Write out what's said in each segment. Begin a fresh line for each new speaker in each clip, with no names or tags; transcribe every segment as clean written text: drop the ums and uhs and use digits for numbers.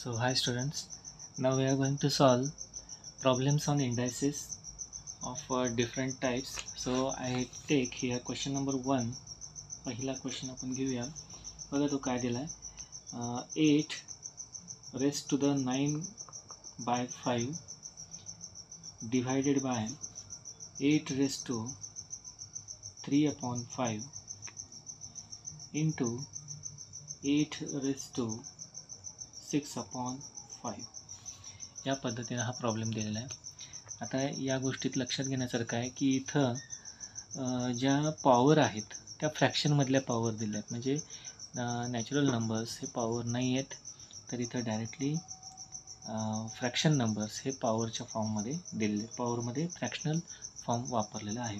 So hi students, now we are going to solve problems on indices of different types. So I take here question number 1. पहिला question आपण घेऊया. बघा तो काय दिला आहे. 8 raised to the 9/5 divided by 8 raised to 3/5 into 8 raised to 6/5 या पद्धतीने हा प्रॉब्लेम दिलेला आहे. आता या गोष्टीत लक्षात घेण्यासारखं आहे की इथं ज्या पॉवर आहेत त्या फ्रॅक्शनमधल्या पॉवर दिल्या आहेत. म्हणजे नॅचरल नंबर्स हे पॉवर नाही आहेत, तर इथं डायरेक्टली फ्रॅक्शन नंबर्स हे पॉवरच्या फॉर्ममध्ये दिलेले, पॉवरमध्ये फ्रॅक्शनल फॉर्म वापरलेला आहे.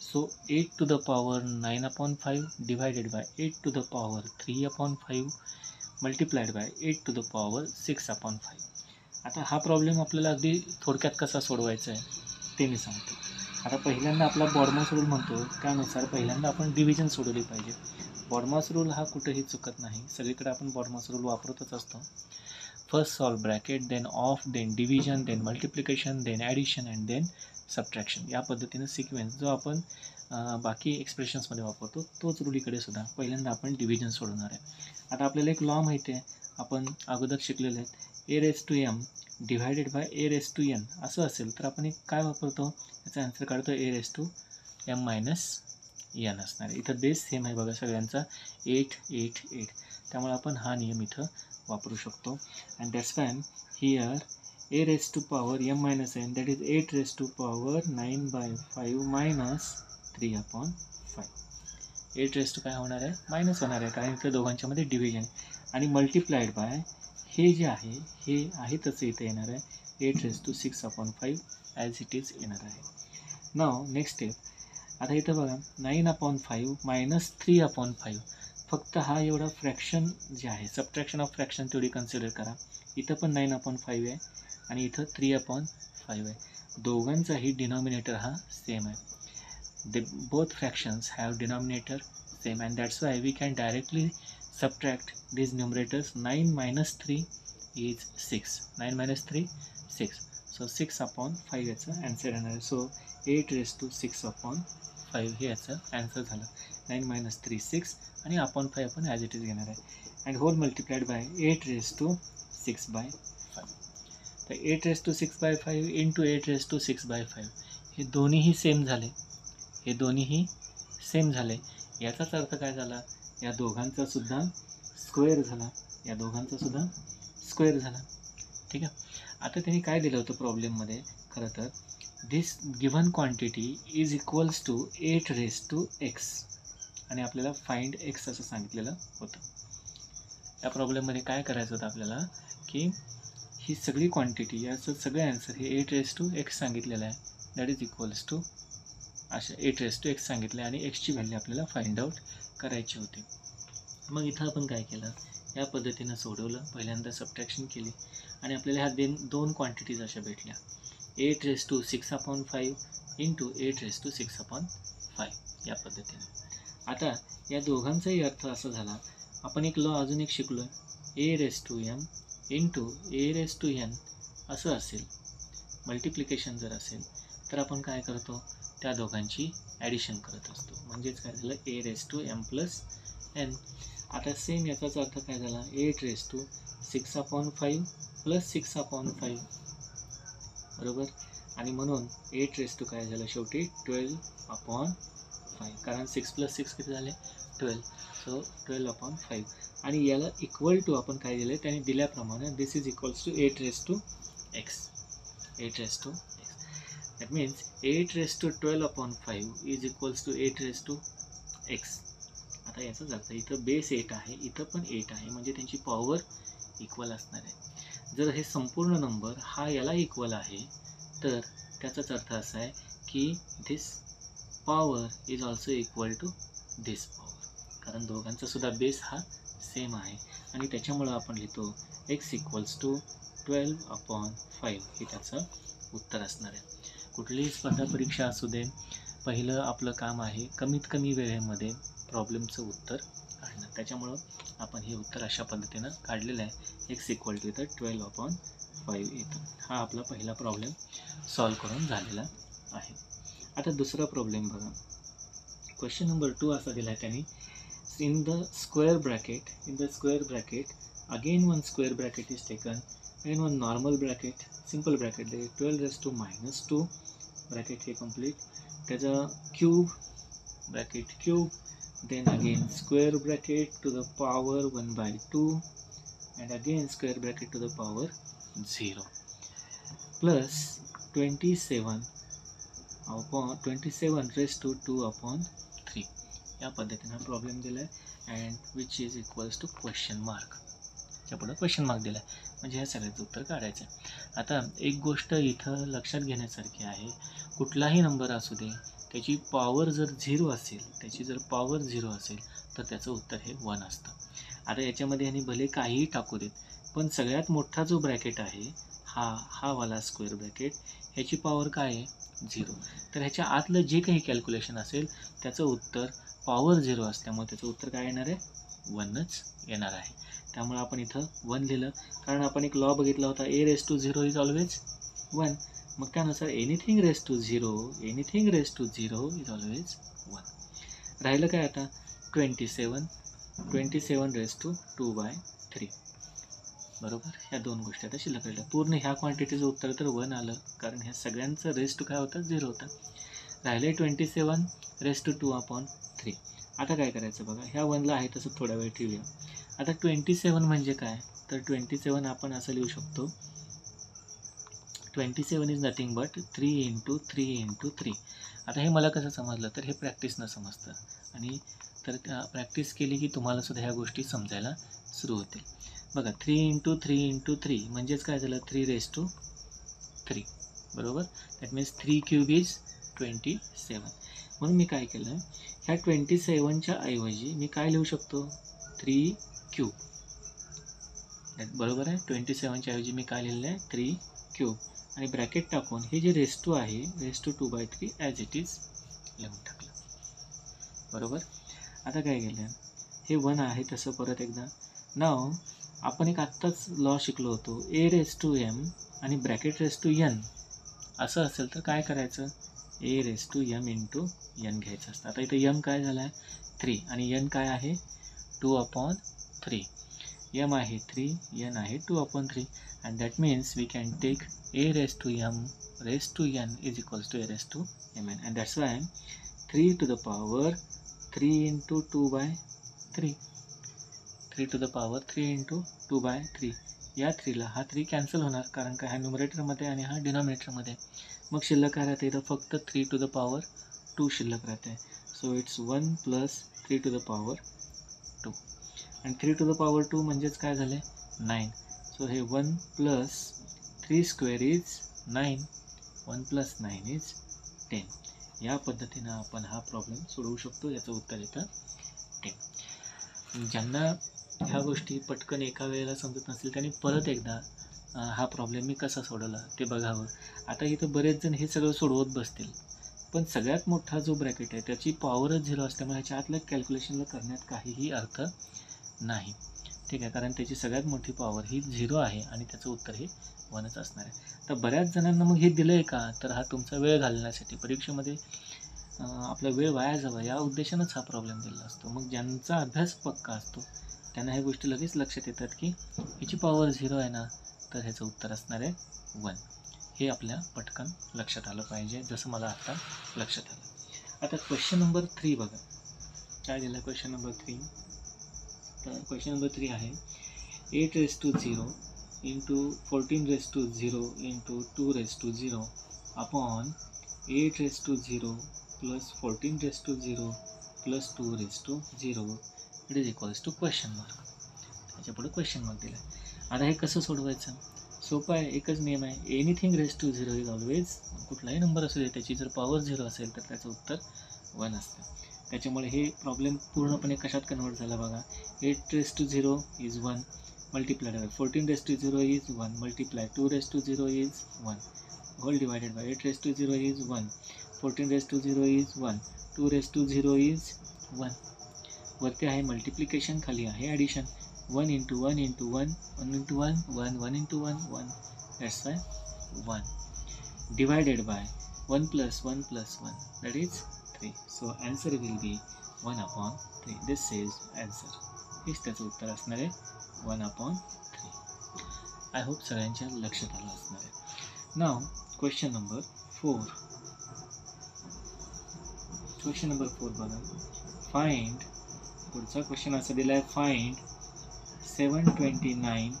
So 8 to the power 9/5 divided by 8 to the power 3/5 multiplied by 8 to the power 6/5. आता हा प्रॉब्लेम आपल्याला अगदी थोडक्यात कसा सोडवायचा आहे ते मी सांगतो. आता पहिल्यांदा आपला बॉडमॉस रूल म्हणतो त्यानुसार पहिल्यांदा आपण डिव्हिजन सोडवली पाहिजे. बॉडमॉस रूल हा कुठेही चुकत नाही, सगळीकडे आपण बॉडमॉस रूल वापरतच असतो. First solve bracket, then of, then division, then multiplication, then addition and then subtraction. या पद्धतीनं सिक्वेन्स जो आपण बाकी एक्सप्रेशन्समध्ये वापरतो तोच रूल इकडे सुद्धा. पहिल्यांदा आपण डिव्हिजन सोडवणार आहे. आता आपल्याला एक लॉ माहिती आहे, आपण अगोदर शिकलेले आहेत. a raised to m divided by a raised to n असं असेल तर आपण एक काय वापरतो, याचा आन्सर काढतो a raised to m minus n असणार आहे. इथं बेस सेम आहे बघा सगळ्यांचा 8 8 8, त्यामुळे आपण हा नियम इथं वापरू शकतो. And that's why here a raised to power m minus n that is 8 raised to power 9/5 minus 3/5. 8 raised to काय होणार आहे, मायनस होणार आहे, कारण इथं दोघांच्यामध्ये डिव्हिजन. आणि मल्टिप्लाइड बाय हे जे आहे हे आहे तसं इथं येणार आहे 8 raised to 6/5 as it is येणार आहे. नाव नेक्स्ट स्टेप. आता इथं बघा 9/5 minus 3/5. फक्त हा एवढा फ्रॅक्शन जे आहे, सबट्रॅक्शन ऑफ फ्रॅक्शन तेवढी कन्सिडर करा. इथं पण 9/5 आहे आणि इथं 3/5 आहे. दोघांचाही डिनॉमिनेटर हा सेम आहे. They both fractions have denominator same, and that's why we can directly subtract these numerators. 9 minus 3 is 6. 9 minus 3 6. So 6/5 याचा आन्सर येणार आहे. सो 8 raised to 6/5 हे याचा आन्सर झालं. 9 minus 3 6 आणि अपॉन 5 आपण ॲज इट इज घेणार आहे. And whole multiplied by 8 raised to 6/5. तर 8 raised to 6/5 into 8 raised to 6/5 हे दोन्हीही सेम झाले. हे दोन्हीही सेम झाले. याचाच अर्थ काय झाला, या दोघांचा सुद्धा स्क्वेअर झाला, या दोघांचा सुद्धा स्क्वेअर झाला. ठीक आहे. आता त्यांनी काय दिलं होतं प्रॉब्लेममध्ये, खरं तर this given quantity is equals to 8 raised to x आणि आपल्याला फाइंड x असं सांगितलेलं होतं. या प्रॉब्लेममध्ये काय करायचं होतं आपल्याला की ही सगळी क्वांटिटी, याचं सगळं आन्सर हे 8 raised to x सांगितलेलं आहे, दॅट इज इक्वल्स टू अशा 8 raised to x सांगितले आणि एक्सची व्हॅल्यू आपल्याला फाइंड आउट करायची होती. मग इथं आपण काय केलं, या पद्धतीनं सोडवलं. पहिल्यांदा सबट्रॅक्शन केली आणि आपल्याला ह्या दोन क्वांटिटीज अशा भेटल्या 8 raised to 6/5 into 8 raised to 6/5 या पद्धतीने. आता या दोघांचाही अर्थ असा झाला, आपण एक लॉ अजून एक शिकलो आहे, a raised to m into a raised to n असं असेल, मल्टिप्लिकेशन जर असेल तर आपण काय करतो, त्या दोघांची ॲडिशन करत असतो. म्हणजेच काय झालं a raised to m plus n. आता सेम याचाच अर्थ काय झाला 8 raised to 6/5 plus 6/5 बरोबर. आणि म्हणून 8 raised to काय झालं शेवटी 12/5, कारण 6 plus 6 किती झाले 12. सो 12/5 आणि याला इक्वल टू आपण काय दिलं, त्याने दिल्याप्रमाणे this is equals to 8 raised to x. 8 raised to x. That means 8 raised to 12/5 is equals to 8 raised to x. आता याचाच अर्थ इथं बेस 8 आहे, इथं पण 8 आहे, म्हणजे त्यांची पॉवर इक्वल असणार आहे. जर हे संपूर्ण नंबर हा याला इक्वल आहे तर त्याचाच अर्थ असा आहे की this power is also equal to this power, कारण दोघांचा सुद्धा बेस हा सेम आहे आणि त्याच्यामुळं आपण लिहितो x इक्वल्स टू 12/5 हे त्याचं उत्तर असणार आहे. कुठलीही स्पर्धा परीक्षा असू दे, पहिलं आपलं काम आहे कमीत कमी वेळेमध्ये प्रॉब्लेमचं उत्तर काढणं. त्याच्यामुळं आपण हे उत्तर अशा पद्धतीनं काढलेलं आहे. x इक्वल टू इथं 12/5 येतं. हा आपला पहिला प्रॉब्लेम सॉल्व करून झालेला आहे. आता दुसरा प्रॉब्लेम बघा. क्वेश्चन नंबर 2 असा दिला आहे त्यांनी. in the square bracket again one square bracket is taken and one normal bracket, simple bracket, there is 12 raised to minus 2 bracket हे complete, त्याचा cube, then again square bracket to the power 1/2 and again square bracket to the power 0 plus 27 raised to 2/3 या पद्धतीने problem दिला आहे. And which is equals to question mark. च्या पुढं question mark दिला आहे, म्हणजे ह्या सगळ्याचं उत्तर काढायचं आहे. आता एक गोष्ट इथं लक्षात घेण्यासारखी आहे. कुठलाही नंबर असू दे, त्याची पॉवर जर 0 असेल, तर त्याचं उत्तर हे 1 असतं. आता याच्यामध्ये ह्यांनी भले काहीही टाकू देत, पण सगळ्यात मोठा जो ब्रॅकेट आहे हा वाला स्क्वेअर ब्रॅकेट, ह्याची पॉवर काय आहे 0. तर ह्याच्या आतलं जे काही कॅल्क्युलेशन असेल त्याचं उत्तर पॉवर 0 असल्यामुळे त्याचं उत्तर काय येणार आहे 1च येणार आहे. त्यामुळे आपण इथं 1 लिहिलं, कारण आपण एक लॉ बघितला होता, a raised to 0 is always 1. मग त्यानुसार anything raise to zero is always 1. राहिलं काय आता 27 रेस टू 2/3. बरोबर. ह्या दोन गोष्टी आता शिल्लक राहिल्या. पूर्ण ह्या क्वांटिटीचं उत्तर तर 1 आलं, कारण ह्या सगळ्यांचं रेस टू काय होतं 0 होतं. राहिले 27 रेस टू 2/3. आता काय करायचं बघा, ह्या 1ला आहे तसं थोडा वेळ ठेवूया. आता 27 म्हणजे काय, तर 27 आपण असं लिहू शकतो, 27 इज नथिंग बट 3 × 3 × 3. आता हे मला कसं समजलं, तर हे प्रॅक्टिसनं समजतं, आणि तर प्रॅक्टिस केली की तुम्हाला सुद्धा ह्या गोष्टी समजायला सुरू होतील. बघा 3 × 3 × 3 म्हणजेच काय झालं 3 raised to 3. बरोबर. That means 3³ is 27. म्हणून मी काय केलं, ह्या 27च्या ऐवजी मी काय लिहू शकतो 3³ बरोबर आहे. 27च्या ऐवजी मी काय लिहिलं आहे 3³ आणि ब्रॅकेट टाकून हे जे रेस टू आहे raise to 2/3 as it is लिहून टाकलं. बरोबर. आता काय केलं, हे 1 आहे तसं परत एकदा. नाव आपण एक आत्ताच लॉ शिकलो होतो, a raised to m आणि ब्रॅकेट रेस टू n असं असेल तर काय करायचं, a raised to m × n घ्यायचं असतं. आता इथं m काय झाला आहे 3 आणि n काय आहे 2/3. m आहे 3, n आहे 2/3, and that means we can take a raised to m raised to n is equals to a raised to mn, and that's why 3 to the power 3 × 2/3, 3 to the power 3 × 2/3. या 3ला हा 3 cancel होणार, कारण का हा न्युमरेटरमध्ये आणि हा डिनॉमिनेटरमध्ये. मग शिल्लक काय राहते, इथं फक्त 3 to the power 2 शिल्लक राहते. So it's 1 + 3 to the power 2, आणि 3 to the power 2 म्हणजेच काय झाले 9. सो हे 1 + 3² इज 9, 1 + 9 इज 10. या पद्धतीनं आपण हा प्रॉब्लेम सोडवू शकतो. याचं उत्तर येतं 10. ज्यांना ह्या गोष्टी पटकन एका वेळेला समजत नसतील त्यांनी परत एकदा हा प्रॉब्लेम मी कसा सोडवला ते बघावं. आता इथं बरेच जण हे सगळं सोडवत बसतील, पण सगळ्यात मोठा जो ब्रॅकेट आहे त्याची पॉवरच 0 असल्यामुळे ह्याच्या आतल्या कॅल्क्युलेशनला करण्यात काहीही अर्थ नाही. ठीक आहे, कारण त्याची सगळ्यात मोठी पॉवर ही 0 आहे आणि त्याचं उत्तर हे 1च असणार आहे. तर बऱ्याच जणांना मग हे दिलं आहे का, तर हा तुमचा वेळ घालवण्यासाठी, परीक्षेमध्ये आपला वेळ वाया जावा या उद्देशानंच हा प्रॉब्लेम दिलेला असतो. मग ज्यांचा अभ्यास पक्का असतो त्यांना ह्या गोष्टी लगेच लक्षात येतात की ह्याची पॉवर 0 आहे ना, तर ह्याचं उत्तर असणार आहे 1. हे आपल्या पटकन लक्षात आलं पाहिजे, जसं मला आता लक्षात आलं. आता क्वेश्चन नंबर 3 बघा काय दिलं. क्वेश्चन नंबर 3, तर क्वेश्चन नंबर 3 आहे 8 raised to 0 × 14 raised to 0 × 2 raised to 0 upon 8 raised to 0 + 14 raised to 0 + 2 raised to 0 it is equals to question mark. त्याच्या पुढे क्वेश्चन मार्क दिला आहे. आता हे कसं सोडवायचं, सोपं आहे. एकच नियम आहे, anything raise to 0 is always, कुठलाही नंबर असू दे त्याची जर पॉवर 0 असेल तर त्याचं उत्तर 1 असतं. त्याच्यामुळे हे प्रॉब्लेम पूर्णपणे कशात कन्वर्ट झाला बघा. 8 raised to 0 is 1 multiplied by 14 raised to 0 is 1 multiply 2 raised to 0 is 1 whole divided by 8 raised to 0 is 1 14 raised to 0 is 1 2 raised to 0 is 1. वरती आहे मल्टिप्लिकेशन, खाली आहे addition. 1 into 1 into 1 1 into 1 1 1 into 1 1, that's why 1, divided by 1 plus 1 plus 1 that is 3. So answer will be 1/3. This is answer. हेच त्याचं उत्तर असणार आहे 1/3. I hope सगळ्यांच्या लक्षात आलं असणार आहे. नाव क्वेश्चन नंबर 4. क्वेश्चन नंबर 4 बघा. फाइंड, पुढचा क्वेश्चन असा दिला आहे, फाइंड 729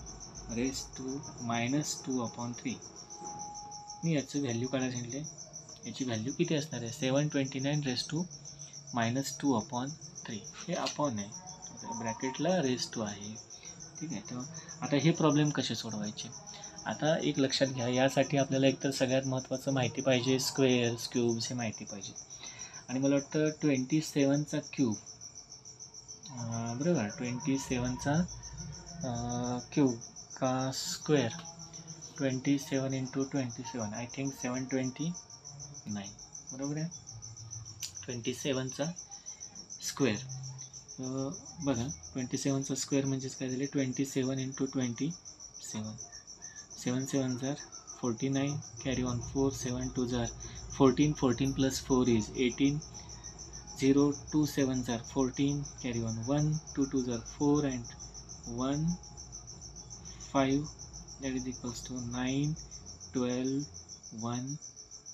रेज टू -2/3. मी याचं व्हॅल्यू काढायला सांगितले. याची व्हॅल्यू किती असणार आहे? 729 रेज टू -2/3. हे अपॉन आहे, ब्रॅकेटला रेज टू आहे. ठीक आहे. तेव्हा आता हे प्रॉब्लेम कसे सोडवायचे? आता एक लक्षात घ्या, यासाठी आपल्याला एकतर सगळ्यात महत्त्वाचं माहिती पाहिजे स्क्वेअर्स, क्यूब्स हे माहिती पाहिजे. आणि मला वाटतं 27चा क्यूब, बरोबर, 27चा क्यूब का स्क्वेअर, 27 इंटू 27 आय थिंक 729, बरोबर आहे. 27चा स्क्वेअर बघा, 27चा स्क्वेअर म्हणजेच काय झाले, 27 into 27, 7 7 jar 49, carry on 4, 7 2 jar 14, 14 plus 4 is 18, 0 2 7 jar 14, carry on 1, 2 2 jar 4 and 1 5, that is equals to 9 12 1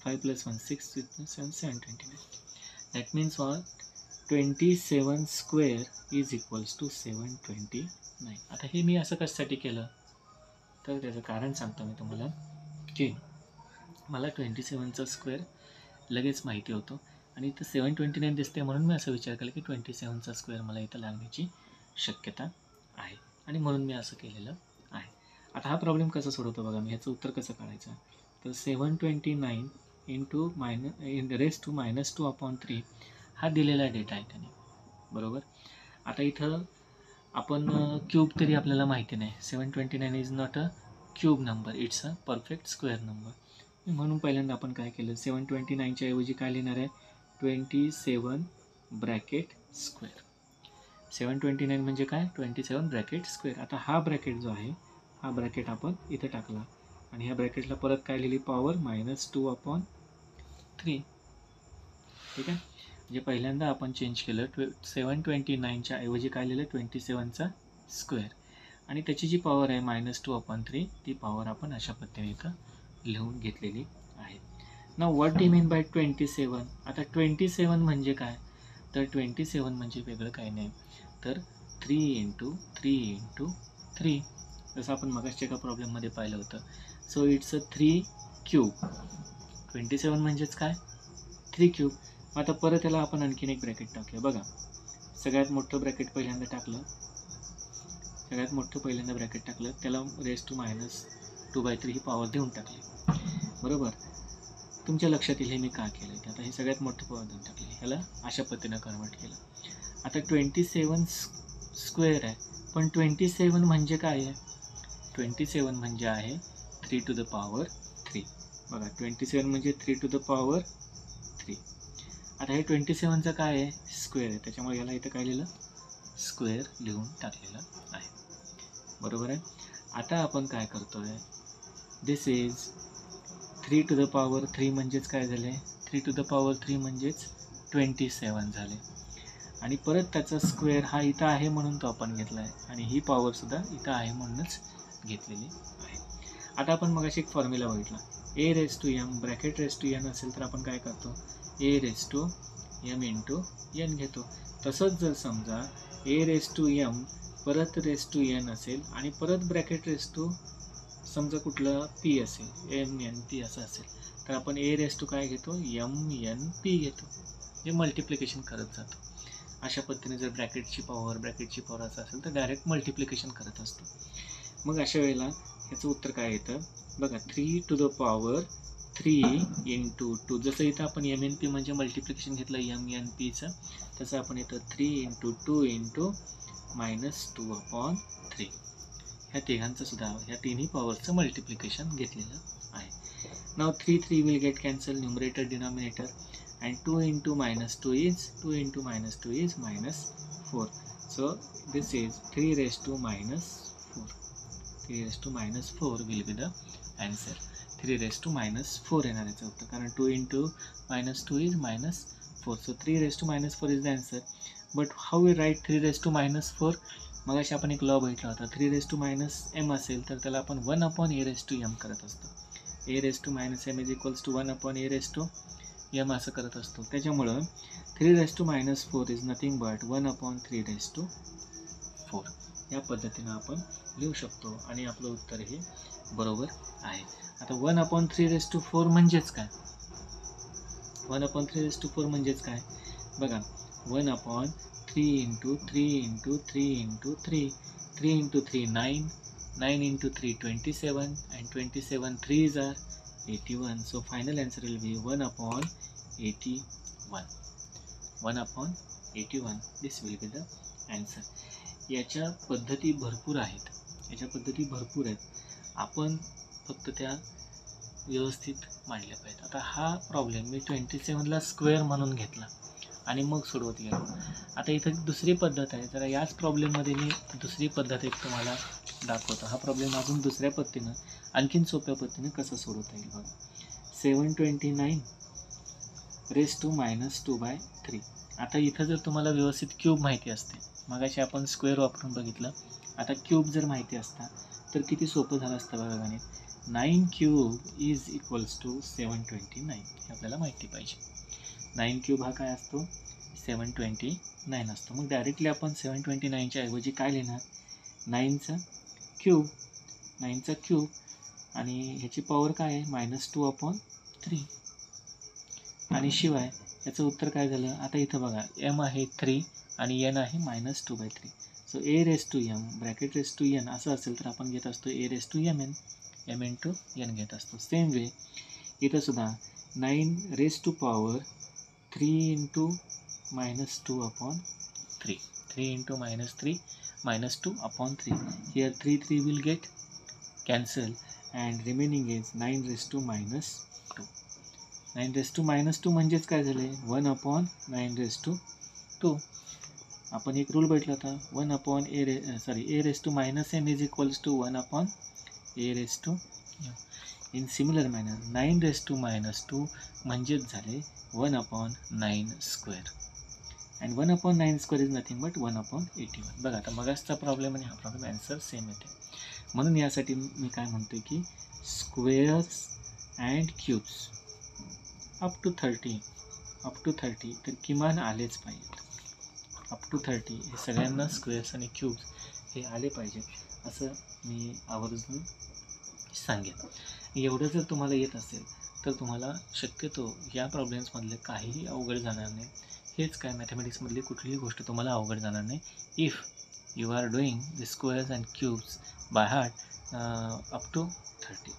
5 plus 1 6 7 7 29. That means what? 27 square is equals to 729. आता हे मी असं कशासाठी केलं तर त्याचं कारण सांगतो मी तुम्हाला, की मला 27चा स्क्वेअर लगेच माहिती होतं आणि इथं 729 दिसते, म्हणून मी असं विचार केला की 27चा स्क्वेअर मला इथं लागण्याची शक्यता आहे आणि म्हणून मी असं केलेलं आहे. आता हा प्रॉब्लेम कसा सोडवतो बघा मी, ह्याचं उत्तर कसं काढायचं. तर 729 इंटू रेज टू -2/3 हा दिलेला डेटा आहे त्याने, बरोबर. आता इथं आपण क्यूब तरी आपल्याला माहिती नाही, 729 is not a cube number, it's a perfect square number. म्हणून पहिल्यांदा आपण काय केलं, 729च्या ऐवजी काय लिहिणार आहे, 27 ब्रॅकेट स्क्वेअर. 729 म्हणजे काय, 27 ब्रॅकेट स्क्वेअर. आता हा ब्रॅकेट जो आहे, हा ब्रॅकेट आपण इथं टाकला आणि ह्या ब्रॅकेटला परत काय लिहिली, पॉवर -2/3. ठीक आहे. म्हणजे पहिल्यांदा आपण चेंज केलं, 729च्या ऐवजी काय लिहिलं, 27चा स्क्वेअर आणि त्याची जी पॉवर आहे -2/3, ती पॉवर आपण अशा पद्धतीने इथं लिहून घेतलेली आहे. Now what do you mean by 27? आता 27 म्हणजे काय, तर 27 म्हणजे वेगळं काही नाही तर 3 इंटू 3 इंटू 3, जसं आपण मगाशी एका प्रॉब्लेममध्ये पाहिलं होतं. So it's a 3 cube. 27 म्हणजेच काय, 3 क्यूब. आता परत याला आपण आणखीन एक ब्रॅकेट टाकूया. बघा, सगळ्यात मोठं ब्रॅकेट पहिल्यांदा टाकलं, ब्रॅकेट टाकलं, त्याला रेज टू -2/3 ही पॉवर देऊन टाकली, बरोबर. तुमच्या लक्षात येईल हे मी का केलं आहे. आता हे सगळ्यात मोठं पॉवर देऊन टाकले, ह्याला अशा पद्धतीनं कन्वर्ट केलं. आता 27 स्क्वेअर आहे, पण 27 म्हणजे काय आहे, 27 म्हणजे आहे 3 टू द पॉवर 3. बघा, 27 म्हणजे 3 टू द पॉवर 3. आता हे 27चं काय आहे, स्क्वेअर आहे, त्याच्यामुळे याला इथं काय लिहिलं, स्क्वेअर लिहून टाकलेलं आहे, बरोबर आहे. आता आपण काय करतो आहे, दिस इज 3 टू द पॉवर 3 म्हणजेच काय झाले, 3 टू द पॉवर 3 म्हणजेच 27 झाले आणि परत त्याचा स्क्वेअर हा इथं आहे म्हणून तो आपण घेतला आहे आणि ही पॉवरसुद्धा इथं आहे म्हणूनच घेतलेली आहे. आता आपण मगाशी एक फॉर्म्युला बघितला, a raise to m, bracket raise to n असेल तर आपण काय करतो, a raise to M into n घेतो. तसंच जर समजा ए रेज टू एम परत रेज टू एन असेल आणि परत ब्रॅकेट रेज टू समजा कुठलं पी असेल, एम एन पी असं असेल, तर आपण ए रेज टू काय घेतो, एम एन पी घेतो, जे मल्टिप्लिकेशन करत जातो. अशा पद्धतीने जर ब्रॅकेटची पॉवर असं असेल तर डायरेक्ट मल्टिप्लिकेशन करत असतो. मग अशा वेळेला ह्याचं उत्तर काय येतं बघा, 3 टू द पॉवर 3 इंटू 2, जसं इथं आपण एम एन पी म्हणजे मल्टिप्लिकेशन घेतलं एम एन पीचं, तसं आपण इथं 3 इंटू 2 इंटू -2/3 ह्या तिघांचं सुद्धा, ह्या तिन्ही पॉवरचं मल्टिप्लिकेशन घेतलेलं आहे. नाव 3 3 will get cancel, numerator denominator, and 2 into -2 is -4. So this is 3 raised to minus 4. 3 raised to minus 4 will be the answer. 3 raised to minus 4 येणार याचं उत्तर, कारण 2 into minus 2 is minus 4. So 3 raised to minus 4 is the answer. But how we write 3 raised to minus 4? मगाशी आपण एक law बघितला होता. 3 raised to minus m असेल तर त्याला आपण 1 upon a raised to m करत असतो. a raised to minus m is equals to 1 upon a raised to m असं करत असतो. त्याच्यामुळं 3 raised to minus 4 is nothing but 1 upon 3 raised to 4. या पद्धतीनं आपण लिहू शकतो आणि आपलं उत्तर हे बरोबर आहे. आता 1 upon 3 raised to 4 म्हणजेच काय? 1 upon 3 raised to 4 म्हणजेच काय? बघा, 1 upon 3 into 3 into 3 into 3. 3 into 3 9. 9 into 3 27 and 27 3s are 81. So final answer will be 1 upon 81. 1 upon 81. This will be the answer. याच्या पद्धती भरपूर आहेत. आपण फक्त त्या व्यवस्थित मांडल्या पाहिजेत. आता हा प्रॉब्लेम मी 27ला स्क्वेअर म्हणून घेतला आणि मग सोडवत गेलो. आता इथं दुसरी पद्धत आहे. जरा याच प्रॉब्लेममध्ये मी दुसरी पद्धत एक तुम्हाला दाखवतो. हा प्रॉब्लेम अजून दुसऱ्या पद्धतीनं, आणखीन सोप्या पद्धतीनं कसं सोडवता येईल बघा. 729 raised to minus 2/3. आता इथं जर तुम्हाला व्यवस्थित क्यूब माहिती असते, मगाशी आपण स्क्वेअर वापरून बघितलं, आता क्यूब जर माहिती असता तर किती सोपं झालं असतं बघा गणित. 9 क्यूब इज इक्वल्स टू 729 हे आपल्याला माहिती पाहिजे. 9 क्यूब हा काय असतो? 729 असतो. मग डायरेक्टली आपण 729च्या ऐवजी काय लिहिणार? 9चा क्यूब आणि ह्याची पॉवर काय आहे? -2/3. आणि शिवाय याचं उत्तर काय झालं? आता इथं बघा, m आहे 3 आणि n आहे -2/3. So a raised to m bracket raised to n असं असेल तर आपण घेत असतो a raised to mn, m into n घेत असतो. सेम वे इथं सुद्धा 9 raised to power 3 into -2/3. 3 into -2/3. Here 3 will get cancel and remaining is 9 raised to -2. 9 raised to -2 म्हणजेच काय झाले? 1/9 raised to 2. आपण एक रूल भेटला होता, a raised to -m is equals to 1/a raised to m. In similar manner 9 raised to -2 म्हणजेच झाले 1/9 square. And 1/9 square is nothing but 1/81. बघा, आता मगासचा प्रॉब्लेम आणि हा प्रॉब्लेम आन्सर सेम येते. म्हणून यासाठी मी काय म्हणतोय की squares and cubes up to 30 तर किमान आलेच पाहिजेत. अप टू 30 हे सगळ्यांना स्क्वेअर्स आणि क्यूब्स हे आले पाहिजेत असं मी आवर्जून सांगेन. एवढं जर तुम्हाला येत असेल तर तुम्हाला शक्यतो या प्रॉब्लेम्समधले काहीही अवघड जाणार नाही. हेच काय, मॅथमॅटिक्समधली कुठलीही गोष्ट तुम्हाला अवघड जाणार नाही if you are doing the squares and cubes by heart up to 30.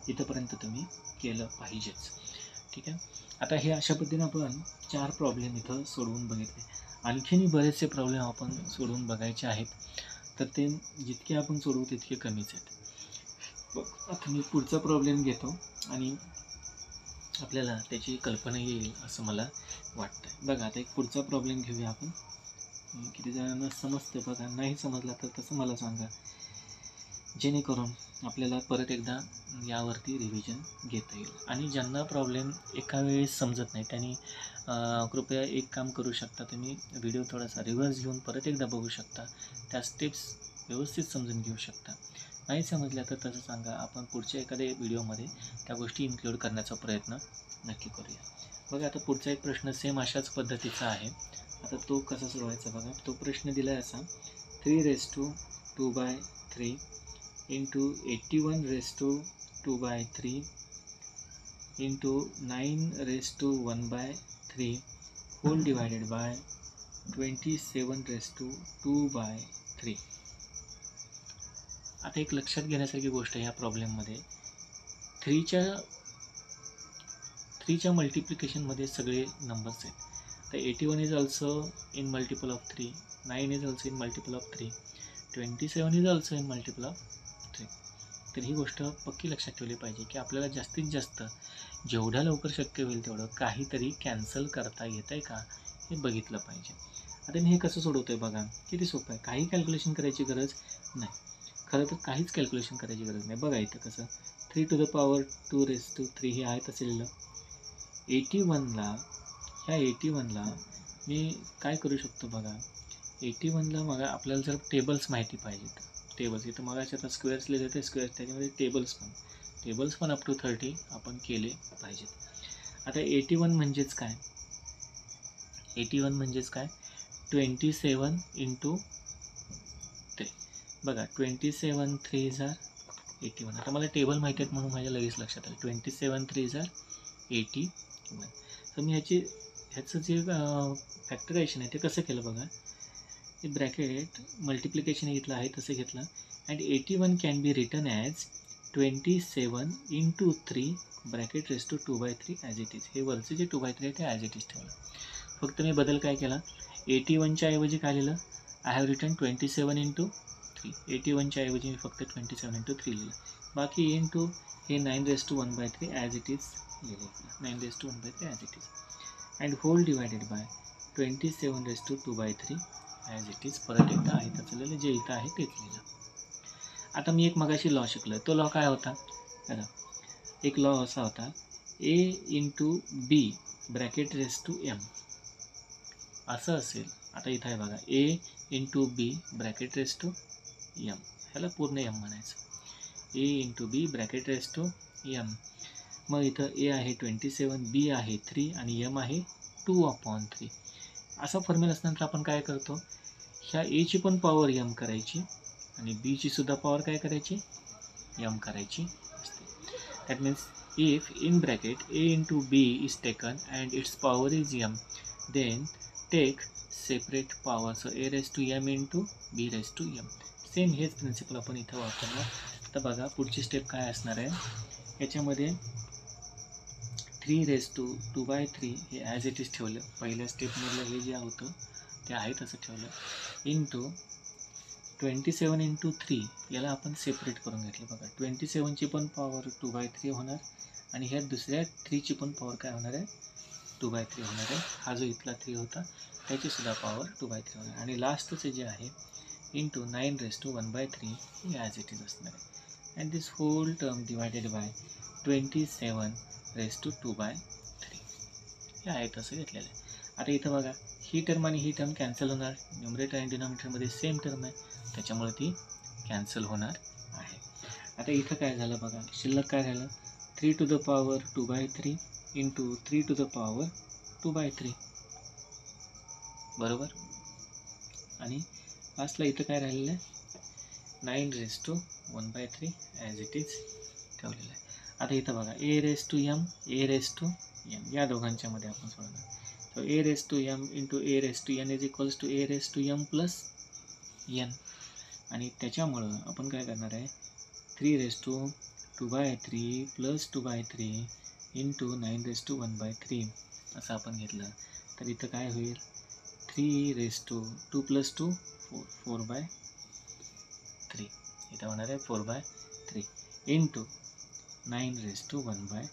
इथंपर्यंत तुम्ही केलं पाहिजेच. ठीक आहे. आता हे अशा पद्धतीने आपण 4 प्रॉब्लेम इथं सोडवून बघितले. आणखीनही बरेचसे प्रॉब्लेम आपण सोडवून बघायचे आहेत, तर ते जितके आपण सोडवू तितके कमीच आहेत. आता मी पुढचा प्रॉब्लेम घेतो आणि आपल्याला त्याची कल्पना येईल असं मला वाटतं आहे. बघा, आता एक पुढचा प्रॉब्लेम घेऊया आपण. किती जणांना समजते बघा, नाही समजला तर तसं मला सांगा, जेणेकरून आपल्याला परत एकदा यावरती रिव्हिजन घेता येईल. आणि ज्यांना प्रॉब्लेम एका वेळेस समजत नाही त्यांनी कृपया एक काम करू शकता, तुम्ही व्हिडिओ थोडासा रिव्हर्स घेऊन परत एकदा बघू शकता, त्या स्टेप्स व्यवस्थित समजून घेऊ शकता. नाही समजल्या तर तसं सांगा, आपण पुढच्या एखाद्या व्हिडिओमध्ये त्या गोष्टी इन्क्लूड करण्याचा प्रयत्न नक्की करूया. बघा, आता पुढचा एक प्रश्न सेम अशाच पद्धतीचा आहे. आता तो कसा सोडवायचा बघा. तो प्रश्न दिला आहे असा, 3 raised to 2/3 into 81 raised to 2/3 into 9 raised to 1/3 whole divided by 27 raised to 2/3. आता एक लक्षात घेण्यासारखी गोष्ट या प्रॉब्लेममध्ये 3च्या मल्टिप्लिकेशनमध्ये सगळे नंबर्स आहेत. तर 81 is also in multiple of 3, 9 is also in multiple of 3, 27 is also in multiple of 3. तर ही गोष्ट पक्की लक्षात ठेवली पाहिजे की आपल्याला जास्तीत जास्त जेवढ्या लवकर शक्य होईल तेवढं काहीतरी कॅन्सल करता येतं आहे का हे बघितलं पाहिजे. आता मी हे कसं सोडवतोय बघा, किती सोपं आहे, काही कॅल्क्युलेशन करायची गरज नाही. खरं तर काहीच कॅल्क्युलेशन करायची गरज नाही. बघा इथं कसं 3⁻2⁻3 हे आहे तसं लिहिलं. 81ला ह्या 81ला मी काय करू शकतो बघा, 81ला मग आपल्याला जर टेबल्स माहिती पाहिजे तर टेबल्स इथं मग आता स्क्वेअर्स लिहिले ते स्क्वेअर्स, त्याच्यामध्ये टेबल्स पण अप टू 30 आपण केले पाहिजेत. आता 81 म्हणजेच काय, 81 म्हणजेच काय, 27 इंटू 3. बघा 27 3 जार 81. आता मला टेबल माहिती आहेत म्हणून माझ्या लगेच लक्षात आलं. 27 3 जार 81. तर मी ह्याचं जे फॅक्टरायझेशन आहे ते कसं केलं बघा, हे ब्रॅकेट मल्टिप्लिकेशन घेतलं आहे तसं घेतलं. And 81 can be written as 27 into 3 bracket raise to 2/3 as it is. हे वरचं जे 2/3 आहे ते ॲज इट इज ठेवलं. फक्त मी बदल काय केला, 81च्या ऐवजी काय लिहिलं, आय हॅव रिटन 27 इंटू 3. 81च्या ऐवजी मी फक्त 27 इंटू 3 लिहिलं. बाकी इंटू हे 9⁻1/3 ॲज इट इज लिहिलं. 9⁻1/3 as it is. And whole divided by 27⁻2/3 as it is. परत एकदा आहे त्याचं लिहिलं, जे इथं आहे तेच लिहिलं. आता मी एक मगाशी लॉ शिकलो, तो लॉ काय होता, एक लॉ असा होता, a into b bracket raise to m असं असेल. आता इथं आहे बघा, a into b bracket raise to m, ह्याला पूर्ण एम म्हणायचं. A into b bracket raise to m. मग इथं ए आहे 27, बी आहे 3 आणि एम आहे 2/3. असा फॉर्म्युला असल्यानंतर आपण काय करतो, ह्या एची पण पॉवर एम करायची आणि बीची सुद्धा पॉवर काय करायची, एम करायची असते. That means if in bracket A into B is taken and its power is M, then take separate power. So A raise to M into B raise to M. Same हेच principle आपण इथं वापरणार. तर बघा पुढची step काय असणार आहे, याच्यामध्ये 3⁻2/3 हे ॲज इट इज ठेवलं. पहिल्या स्टेपमधलं हे जे होतं ते आहे तसं ठेवलं. इंटू 27 इंटू 3 याला आपण सेपरेट करून घेतलं. बघा 27ची पण पॉवर 2/3 होणार आणि ह्या दुसऱ्या 3ची पण पॉवर काय होणार आहे, 2/3 होणार आहे. हा जो इथला 3 होता त्याचीसुद्धा पॉवर 2/3 होणार. आणि लास्टचं जे आहे इंटू 9⁻1/3 हे ॲज इट इज असणार आहे. And this whole term divided by 27⁻2/3 हे आहे तसं घेतलेलं आहे. आता इथं बघा ही टर्म आणि ही टर्म कॅन्सल होणार. न्यूमरेटर आणि डिनॉमिनेटरमध्ये सेम टर्म आहे त्याच्यामुळे ती कॅन्सल होणार आहे. आता इथं काय झालं बघा, शिल्लक काय राहिलं, 3⁻2/3 इंटू 3⁻2/3 बरोबर. आणि लास्टला इथं काय राहिलेलं आहे, 9⁻1/3 ॲज इट इज ठेवलेलं आहे. आता इथं बघा ए रेस टू एम या दोघांच्या मध्ये आपण सोडणार. So A raise to M into A raise to N is equals to A raise to M plus N. आणि त्याच्यामुळं आपण काय करणार आहे, 3⁻2/3 प्लस 2/3 इंटू 9⁻1/3 असं आपण घेतलं. तर इथं काय होईल, 3⁻2 प्लस 2 4/3 इथं होणार आहे 4/3 इंटू 9⁻1/3.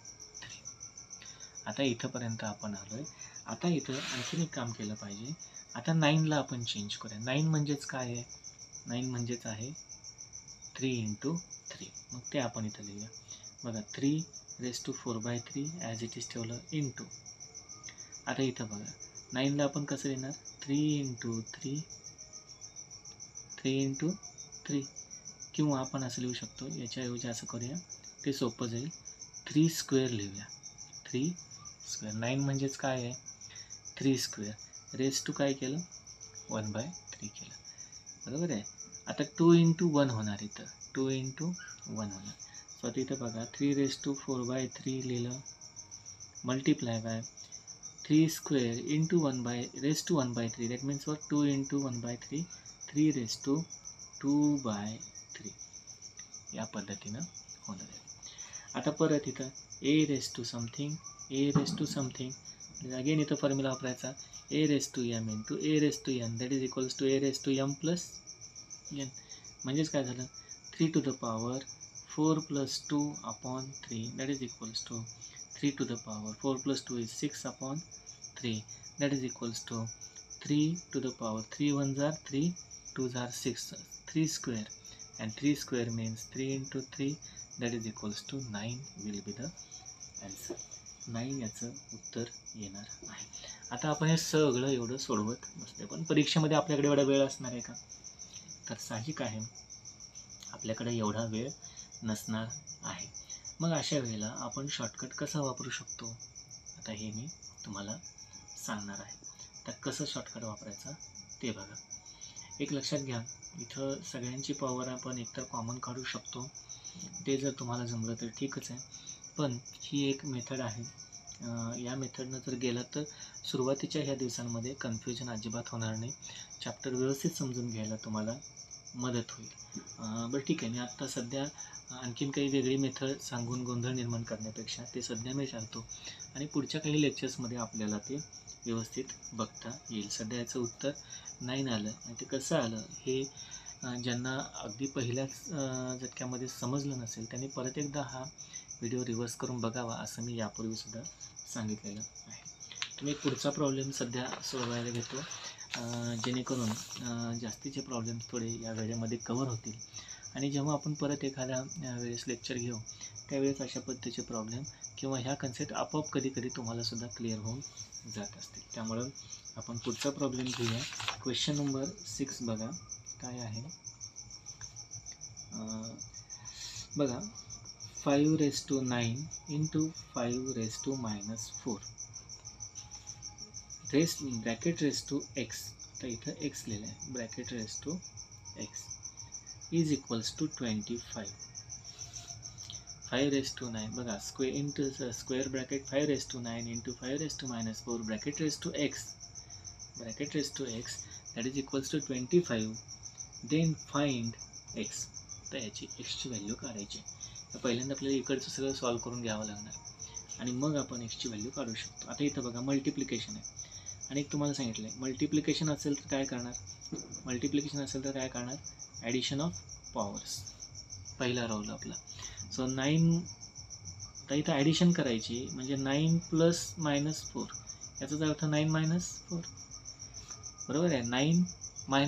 आता इथंपर्यंत आपण आलो आहे. आता इथं आणखीन एक काम केलं पाहिजे. आता 9ला आपण चेंज करूया. 9 म्हणजेच काय आहे, 9 म्हणजेच आहे 3 इंटू 3. मग ते आपण इथं लिहूया. बघा 3⁻4/3 ॲज इट इज ठेवलं इंटू. आता इथं बघा 9ला आपण कसं लिहिणार, 3 इंटू 3 किंवा आपण असं लिहू शकतो, याच्याऐवजी असं करूया, ते सोपं जाईल, 3 स्क्वेअर लिहूया. 3 स्क्वेअर. 9 म्हणजेच काय आहे, 3 स्क्वेअर. रेस टू काय केलं, 1/3 केलं. बरोबर आहे. आता 2 इंटू 1 होणार, इथं 2 इंटू 1 होणार. सो आता इथं बघा 3⁻4/3 लिहिलं multiply by 3 square into 1/3. That means 2 into 1/3 3⁻2/3 या पद्धतीनं होणार आहे. आता परत इथं a raise to something again इथं फॉर्म्युला वापरायचा, a raise to M into A raise to n that is equals to A raise to M plus n. म्हणजेच काय झालं, 3⁻4 + 2/3 that is equals to 3⁻4 + 2 is 6/3 that is equals to 3 to the power 3 1s are 3, 2s are 6, 3 square, and 3 square means 3 into 3, that is equals to 9 will be the answer. 9 याचं उत्तर येणार आहे. आता आपण हे सगळं एवढं सोडवत बसते, पण परीक्षेमध्ये आपल्याकडे एवढा वेळ असणार आहे का? तर साहजिक आहे आपल्याकडे एवढा वेळ नसणार आहे. मग अशा वेळेला आपण शॉर्टकट कसा वापरू शकतो, आता हे मी तुम्हाला सांगणार आहे. तर कसं शॉर्टकट वापरायचं ते बघा. एक लक्षात घ्या, इथं सगळ्यांची पॉवर आपण एकतर कॉमन काढू शकतो, ते जर तुम्हाला जमलं तर ठीकच आहे. पण ही एक मेथड आहे. या मेथडनं जर गेलं तर सुरुवातीच्या ह्या दिवसांमध्ये कन्फ्युजन अजिबात होणार नाही. चॅप्टर व्यवस्थित समजून घ्यायला तुम्हाला मदत होईल. बरं ठीक आहे, मी आत्ता सध्या आणखीन काही वेगळी मेथड सांगून गोंधळ निर्माण करण्यापेक्षा ते सध्या मी टाळतो आणि पुढच्या काही लेक्चर्समध्ये आपल्याला ते व्यवस्थित बघता येईल. सध्या याचं उत्तर 9 आलं आणि ते कसं आलं हे ज्यांना अगदी पहिल्याच झटक्यामध्ये समजलं नसेल त्यांनी परत एकदा हा व्हिडिओ रिव्हर्स करून बघावा, असं मी यापूर्वीसुद्धा सांगितलेलं आहे. तुम्ही पुढचा प्रॉब्लेम सध्या सोडवायला घेतो, जेणेकरून जास्तीचे प्रॉब्लेम्स थोडे या वेळेमध्ये कवर होतील आणि जेव्हा आपण परत एखाद्या वेळेस लेक्चर घेऊ त्यावेळेस अशा पद्धतीचे प्रॉब्लेम किंवा ह्या कन्सेप्ट आपोआप कधी कधी तुम्हालासुद्धा क्लिअर होऊन जात असतील. त्यामुळं आपण पुढचा प्रॉब्लेम घेऊया. क्वेश्चन नंबर 6 बघा काय आहे. बघा 5⁻9 into 5⁻⁻4 bracket raise to X, आता इथं एक्स लिहिलं आहे, bracket raise to X is equals to 25. 5⁻9 बघा square into square bracket 5⁻9 into 5⁻⁻4 bracket raise to X that is equals to 25. then find x. तर याची एक्सची व्हॅल्यू काढायची. तर पहिल्यांदा आपल्याला इकडचं सगळं सॉल्व करून घ्यावं लागणार आणि मग आपण एक्सची व्हॅल्यू काढू शकतो. आता इथं बघा मल्टिप्लिकेशन आहे आणि तुम्हाला सांगितलं आहे मल्टिप्लिकेशन असेल तर काय करणार, ॲडिशन ऑफ पॉवर्स पहिला राहूल आपला. सो 9, तर इथं ॲडिशन करायची म्हणजे 9 + -4 याचाच अर्थ 9 - 4 बरोबर आहे. 9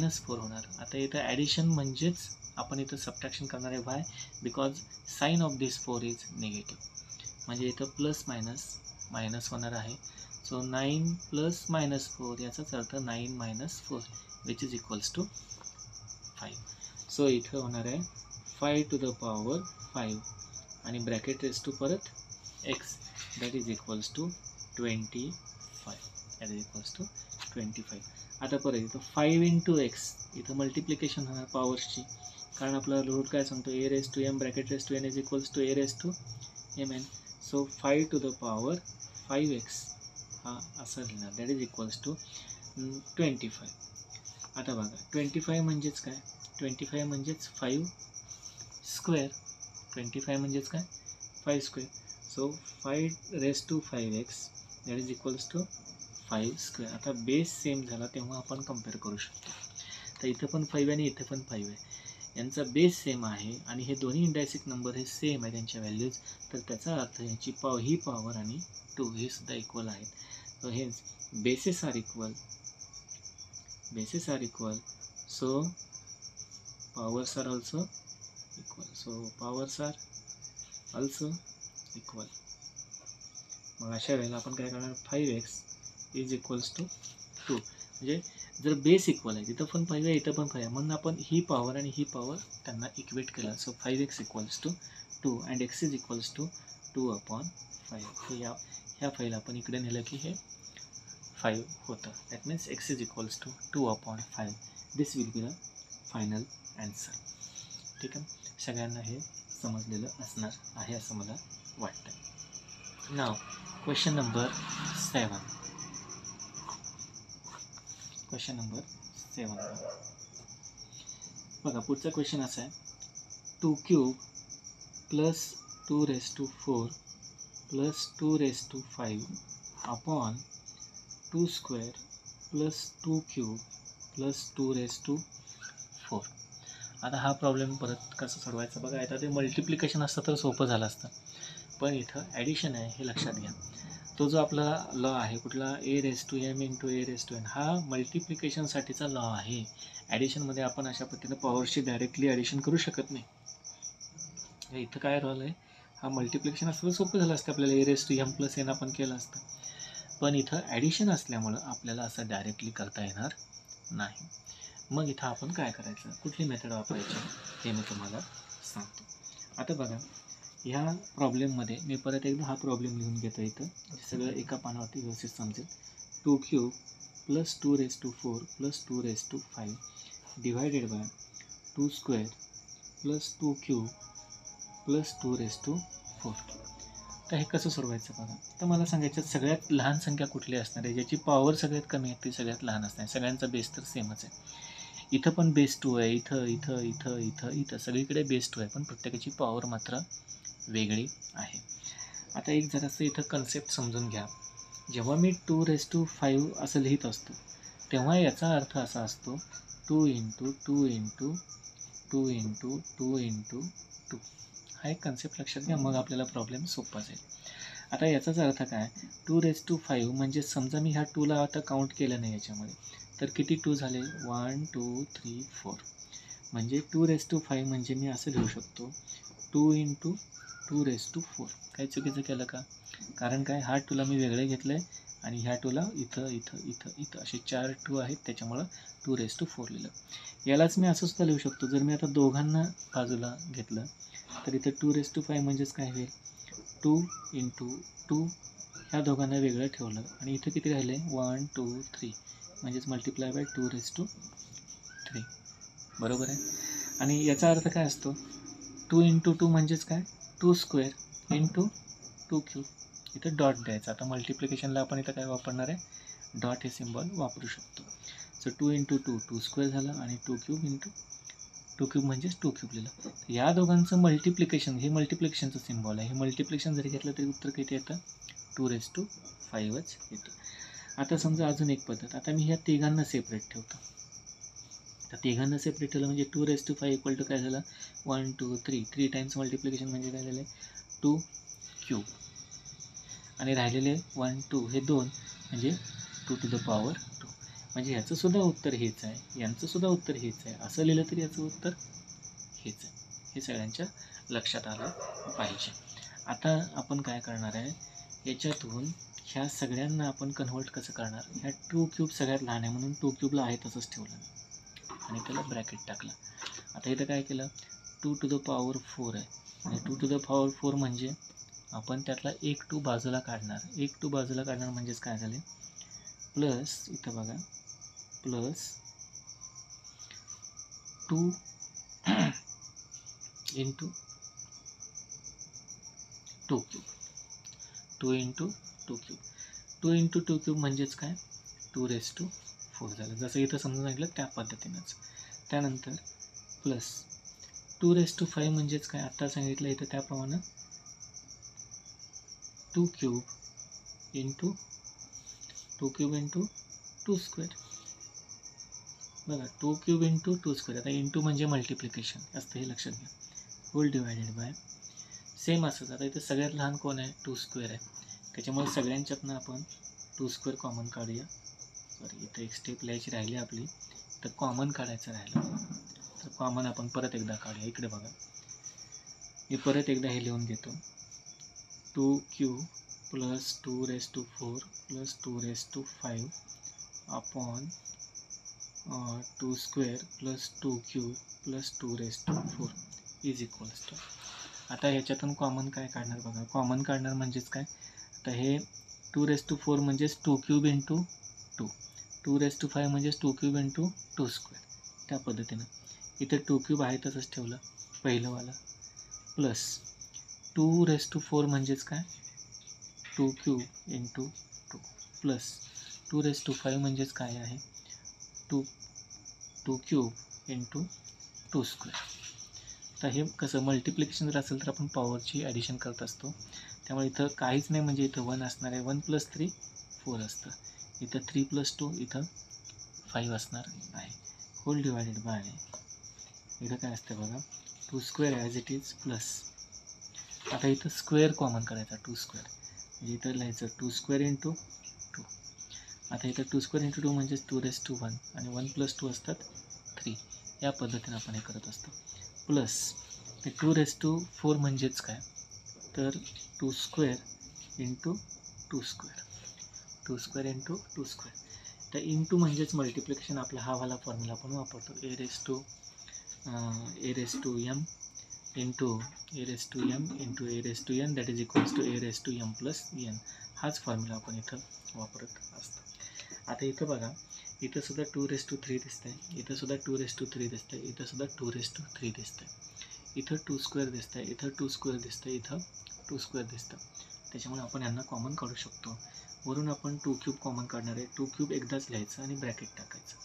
- 4 होणार. आता इथं ॲडिशन म्हणजेच आपण इथं सबट्रॅक्शन करणार आहे. Y? Because sign of this 4 is negative, म्हणजे इथं प्लस मायनस होणार आहे. सो 9 + -4 याचाच अर्थ 9 - 4 which is equals to 5. So इथं होणार आहे 5 to the power 5 आणि ब्रॅकेट रेस टू परत X that is equals to 25. आता परत इथं 5 into x, इथं मल्टिप्लिकेशन होणार पॉवर्सची, कारण आपला रूट काय सांगतो a⁻m bracket raise to n is equals to a⁻mn. So 5 to the power 5x हा असं लिहिणार दॅट इज इक्वल्स टू 25. आता बघा 25 म्हणजेच काय, 25 म्हणजेच 5 स्क्वेअर, 25 म्हणजेच काय 5 square. So 5⁻5x that is equals to 5 square. आता बेस सेम झाला तेव्हा आपण कम्पेअर करू शकतो. तर इथं पण 5 आणि इथं पण 5 आहे, यांचा बेस सेम आहे आणि हे दोन्ही इंडायसिक नंबर हे सेम आहे त्यांच्या व्हॅल्यूज, तर त्याचा अर्थ यांची ही पॉवर आणि 2 हे सुद्धा इक्वल आहेत. सो हे bases are equal, so powers are also equal. मग अशा वेळेला आपण काय करणार, 5x इज इक्वल्स टू 2. म्हणजे जर बेस इक्वल आहे तिथं पण 5 आहे इथं पण 5 आहे, म्हणून आपण ही पॉवर आणि ही पॉवर त्यांना इक्वेट केलं. So 5x equals to 2 and x is equals to 2/5. ह्या फाईल आपण इकडे नेलं की हे 5 होतं. That means x is equals to 2/5. This will be the final answer. ठीक आहे, सगळ्यांना हे समजलेलं असणार आहे असं मला वाटतं. नाव क्वेश्चन नंबर 7. बघा पुढचा क्वेश्चन असा आहे, 2³ + 2⁻4 + 2⁻5 अपॉन 2² + 2³ + 2⁻4. आता हा प्रॉब्लेम परत कसा सोडवायचा बघा. आता ते मल्टिप्लिकेशन असतं तर सोपं झालं असतं, पण इथं ॲडिशन आहे हे लक्षात घ्या. तो जो आपला लॉ आहे कुठला, a raise to M into A raise to n, हा मल्टिप्लिकेशनसाठीचा लॉ आहे. ॲडिशनमध्ये आपण अशा पद्धतीनं पॉवरची डायरेक्टली ॲडिशन करू शकत नाही. इथं काय राहिलं आहे, हा मल्टिप्लिकेशन असतं सोपं झालं असतं आपल्याला, a raise to M plus n आपण केलं असतं. पण इथं ॲडिशन असल्यामुळं आपल्याला असं डायरेक्टली करता येणार नाही. मग इथं आपण काय करायचं, कुठली मेथड वापरायची हे मी तुम्हाला सांगतो. आता बघा, ह्या प्रॉब्लेममध्ये मी परत एकदा हा प्रॉब्लेम लिहून घेतो. इथं सगळं एका पानावरती व्यवस्थित समजेल. 2³ + 2⁴ + 2⁵ डिवायडेड बाय 2² + 2³ + 2⁴. तर हे कसं सोडवायचं बघा. तर मला सांगायचं, सगळ्यात लहान संख्या कुठली असणार आहे, ज्याची पॉवर सगळ्यात कमी आहे ती सगळ्यात लहान असणार. सगळ्यांचा बेस तर सेमच आहे. इथं पण बेस 2 आहे, इथं इथं इथं इथं इथं सगळीकडे बेस 2 आहे, पण प्रत्येकाची पॉवर मात्र वेगळी आहे. आता एक जरासं इथं कन्सेप्ट समजून घ्या. जेव्हा मी 2⁵ असं लिहित असतो तेव्हा याचा अर्थ असा असतो 2 × 2 × 2 × 2 × 2. हा एक कन्सेप्ट लक्षात घ्या, मग आपल्याला प्रॉब्लेम सोपा जाईल. आता याचाच अर्थ काय, 2⁵ म्हणजे समजा मी ह्या 2ला आता काउंट केलं नाही याच्यामध्ये, तर किती 2 झाले, 1 2 3 4. म्हणजे 2⁵ म्हणजे मी असं लिहू शकतो 2 × 2⁴. काही चुकीचं केलं का, कारण काय, हा 2ला मी वेगळे घेतलं आहे आणि ह्या 2ला इथं इथं इथं इथं असे 4 2 आहेत, त्याच्यामुळं 2⁴ लिहिलं. यालाच मी असं सुद्धा लिहू शकतो, जर मी आता दोघांना बाजूला घेतलं तर इथं 2⁵ म्हणजेच काय होईल, 2 × 2, ह्या दोघांना वेगळं ठेवलं आणि इथं किती राहिले, 1 2 3, म्हणजेच मल्टिप्लाय बाय 2⁵. बरोबर आहे. आणि याचा अर्थ काय असतो, 2 × 2 म्हणजेच काय, 2² × 2³. इथं डॉट द्यायचा. आता मल्टिप्लिकेशनला आपण इथं काय वापरणार आहे, डॉट हे सिम्बॉल वापरू शकतो. सो 2 × 2 2² झालं आणि 2³ × 2³ म्हणजेच 2³ लिहिलं. या दोघांचं मल्टिप्लिकेशन, हे मल्टिप्लिकेशनचं सिम्बॉल आहे. हे मल्टिप्लिकेशन जरी घेतलं तरी उत्तर किती येतं, 2⁵ येतं. आता समजा अजून एक पद्धत, आता मी ह्या तिघांना सेपरेट ठेवतो. तर तिघांना सेपरेट ठेवलं म्हणजे 2⁵ = काय झालं, 1 2 3, 3 टाइम्स मल्टिप्लिकेशन म्हणजे काय झालं, 2³ आणि राहिलेले 1 2 हे 2 म्हणजे 2⁴ म्हणजे ह्याचं सुद्धा उत्तर हेच आहे, यांचं सुद्धा उत्तर हेच आहे. असं लिहिलं तरी याचं उत्तर हेच आहे. हे सगळ्यांच्या लक्षात आलं पाहिजे. आता आपण काय करणार आहे, याच्यातून ह्या सगळ्यांना आपण कन्व्हर्ट कसं करणार, ह्या 2³ सगळ्यात लहान आहे म्हणून 2³ आहे तसंच ठेवलं आणि त्याला ब्रॅकेट टाकलं. आता इथं काय केलं, 2⁴ आहे आणि 2⁴ म्हणजे आपण त्यातला एक 2 बाजूला काढणार. एक 2 बाजूला काढणार म्हणजेच काय झाले, प्लस इथं बघा, प्लस 2 × 2³ 2 × 2³ 2 × 2³ म्हणजेच काय, 2⁴ झालं. जसं इथं समजून सांगितलं त्या पद्धतीनंच. त्यानंतर प्लस 2⁵ म्हणजेच काय, आत्ता सांगितलं इथं त्याप्रमाणे 2³ × 2² बघा, 2³ × 2². आता इंटू म्हणजे मल्टिप्लिकेशन असतं, हे लक्षात घ्या. होल डिवायडेड बाय सेम असंच. आता इथं सगळ्यात लहान कोण आहे, 2² आहे, त्याच्यामुळे सगळ्यांच्यातनं आपण 2² कॉमन काढूया. सॉरी, इथं एक स्टेप लिहायची राहिली आपली, तर कॉमन काढायचं राहिलं, तर कॉमन आपण परत एकदा काढूया. इकडे बघा, मी परत एकदा हे लिहून घेतो, 2³ + 2⁴ + 2⁵ अपॉन 2² + 2³ + 2⁴ इज इक्वल्स टू. आता ह्याच्यातून कॉमन काय काढणार बघा, कॉमन काढणार म्हणजेच काय, तर हे 2⁴ म्हणजेच 2³ × 2, 2⁵ म्हणजेच 2³ × 2². त्या पद्धतीनं इथे 2³ आहे तसंच ठेवलं पहिलंवालं, प्लस 2⁴ म्हणजेच काय, 2³ × 2 प्लस 2⁵ म्हणजेच काय आहे, 2³ × 2². तर हे कसं मल्टिप्लिकेशन जर असेल तर आपण पॉवरची ॲडिशन करत असतो, त्यामुळे इथं काहीच नाही म्हणजे इथं 1 असणार आहे. 1 + 3 4 असतं, इथं 3 + 2 इथं 5 असणार आहे. होल डिवायडेड बाय इथं काय असतं बघा, 2² ॲज इट इज प्लस, आता इथं स्क्वेअर कॉमन करायचा, 2², म्हणजे इथं लिहायचं 2 स्क्वेअर इंटू 2. आता इथं 2 स्क्वेअर इंटू 2 म्हणजेच 2^1 आणि 1 + 2 असतात 3. या पद्धतीने आपण हे करत असतो. प्लस ते 2^4 म्हणजेच काय, तर 2 square into 2 square, 2 square into 2 square. तर इंटू म्हणजेच मल्टिप्लिकेशन, आपला हा वाला फॉर्म्युला आपण वापरतो, a raised to m into a raised to m into a raised to n, that is equals to a raised to m plus n. हाच formula आपण इथं वापरत असतो. आता इथं बघा, इथं सुद्धा 2^3 दिसतं आहे, इथं सुद्धा 2^3 दिसतं आहे, इथं सुद्धा 2^3 दिसतं आहे, इथं 2 स्क्वेअर दिसतं आहे, इथं 2 स्क्वेअर दिसतं आहे, इथं 2 स्क्वेअर दिसतं. त्याच्यामुळे आपण यांना कॉमन काढू शकतो. वरून आपण 2 क्यूब कॉमन काढणार आहे. 2 क्यूब एकदाच लिहायचं आणि ब्रॅकेट टाकायचं.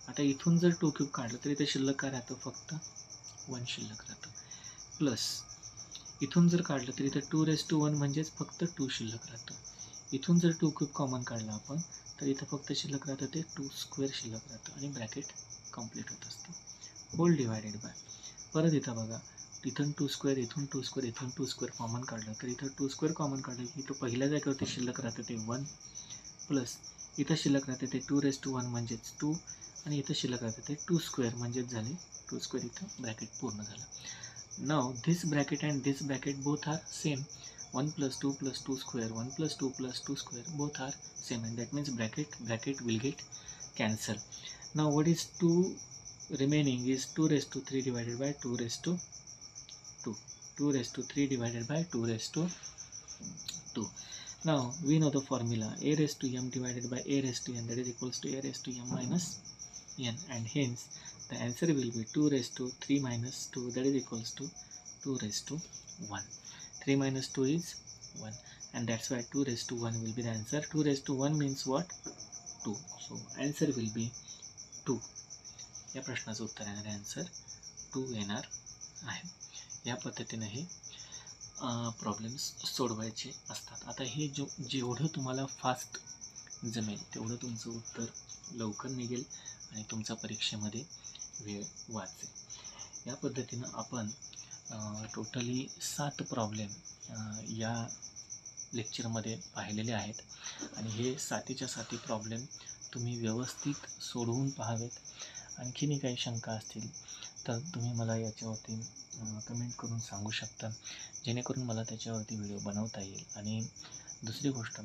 आता इथून जर 2 क्यूब काढलं तर इथे शिल्लक काय राहतं, फक्त 1 शिल्लक राहतं. प्लस इथून जर काढलं तर इथं 2^1 म्हणजेच फक्त 2 शिल्लक राहतं. इथून जर 2 क्यूब कॉमन काढला आपण तर इथं फक्त शिल्लक राहतं ते 2 स्क्वेअर शिल्लक राहतं आणि ब्रॅकेट कंप्लीट होत असतं. होल डिवायडेड बाय, परत इथं बघा, इथून 2 स्क्वेअर, इथून 2 स्क्वेअर, इथून 2 स्क्वेअर कॉमन काढलं तर इथं 2 स्क्वेअर कॉमन काढलं की इथं पहिल्या जागेवरती शिल्लक राहतं ते 1, प्लस इथं शिल्लक राहते ते 2^1 म्हणजेच 2 आणि इथं शिल्लक राहते ते 2 स्क्वेअर म्हणजेच झाले 2 स्क्वेअर. इथं ब्रॅकेट पूर्ण झालं. Now this bracket and this bracket both are same. 1 + 2 + 2 square, 1 + 2 + 2 square, both are same, and that means bracket will get cancelled. Now what is 2 remaining is 2^3 divided by 2^2, 2^3 divided by 2^2. Now we know the formula, a raised to m divided by a raised to n, that is equals to a raised to m minus n, and hence the answer will be 2^3 minus 2, that is equals to 2^1. 3 minus 2 is 1, and that's why 2^1 will be the answer. 2^1 means what? 2. So answer will be 2. या प्रश्नाचं उत्तर येणार आहे answer 2 येणार आहे. या पद्धतीने हे प्रॉब्लेम्स सोडवायचे असतात. आता हे जेवढं तुम्हाला फास्ट जमेल तेवढं तुमचं उत्तर लवकर निघेल आणि तुमच्या परीक्षेमध्ये वेळ वाचेल. या पद्धतीनं आपण टोटली 7 प्रॉब्लेम या लेक्चरमध्ये पाहिलेले आहेत आणि हे 7च्या 7 प्रॉब्लेम तुम्ही व्यवस्थित सोडवून पाहावेत. आणखीनही काही शंका असतील तर तुम्ही मला याच्यावरती कमेंट करून सांगू शकता, जेणेकरून मला त्याच्यावरती व्हिडिओ बनवता येईल. आणि दुसरी गोष्ट,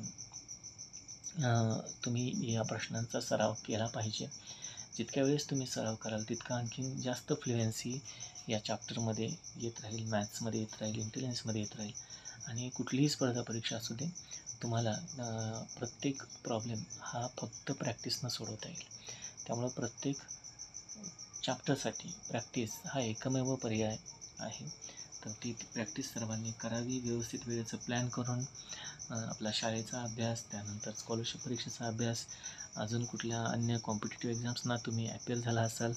तुम्ही या प्रश्नांचा सराव केला पाहिजे. जितक्या वेळेस तुम्ही सराव कराल तितका आणखीन जास्त फ्लुएन्सी या चॅप्टरमध्ये येत राहील, मॅथ्समध्ये येत राहील, इंटेलिजन्समध्ये येत राहील. आणि कुठलीही स्पर्धा परीक्षा असू दे, तुम्हाला प्रत्येक प्रॉब्लेम हा फक्त प्रॅक्टिसनं सोडवता येईल. त्यामुळं प्रत्येक चॅप्टरसाठी प्रॅक्टिस हा एकमेव पर्याय आहे. तर ती प्रॅक्टिस सर्वांनी करावी. व्यवस्थित वेळेचं प्लॅन करून आपला शाळेचा अभ्यास, त्यानंतर स्कॉलरशिप परीक्षेचा अभ्यास, अजून कुठल्या अन्य कॉम्पिटिटिव्ह एक्झाम्सना तुम्ही ॲपियर झाला असाल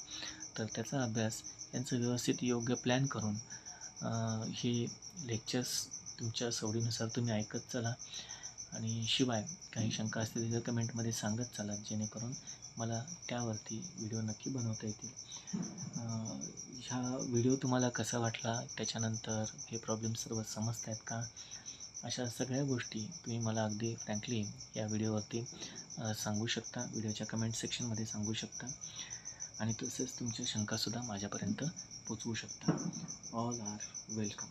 तर त्याचा अभ्यास, यांचं व्यवस्थित योग्य प्लॅन करून हे लेक्चर्स तुमच्या सवडीनुसार तुम्ही ऐकत चला. आणि शिवाय काही शंका असतील तर कमेंटमध्ये सांगत चला, जेणेकरून मला त्यावरती व्हिडिओ नक्की बनवता येतील. ह्या व्हिडिओ तुम्हाला कसा वाटला, त्याच्यानंतर हे प्रॉब्लेम सर्व समजत आहेत का, अशा सगळ्या गोष्टी तुम्ही मला अगदी फ्रँकली या व्हिडिओवरती सांगू शकता, व्हिडिओच्या कमेंट सेक्शनमध्ये सांगू शकता. आणि तसेच तुमच्या शंकासुद्धा माझ्यापर्यंत पोचवू शकता. All R welcome.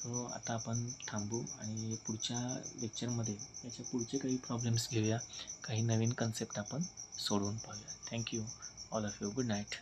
सो आता आपण थांबू आणि पुढच्या लेक्चरमध्ये याच्या पुढचे काही प्रॉब्लेम्स घेऊया, काही नवीन कन्सेप्ट आपण सोडवून पाहूया. Thank you all of you. Good night.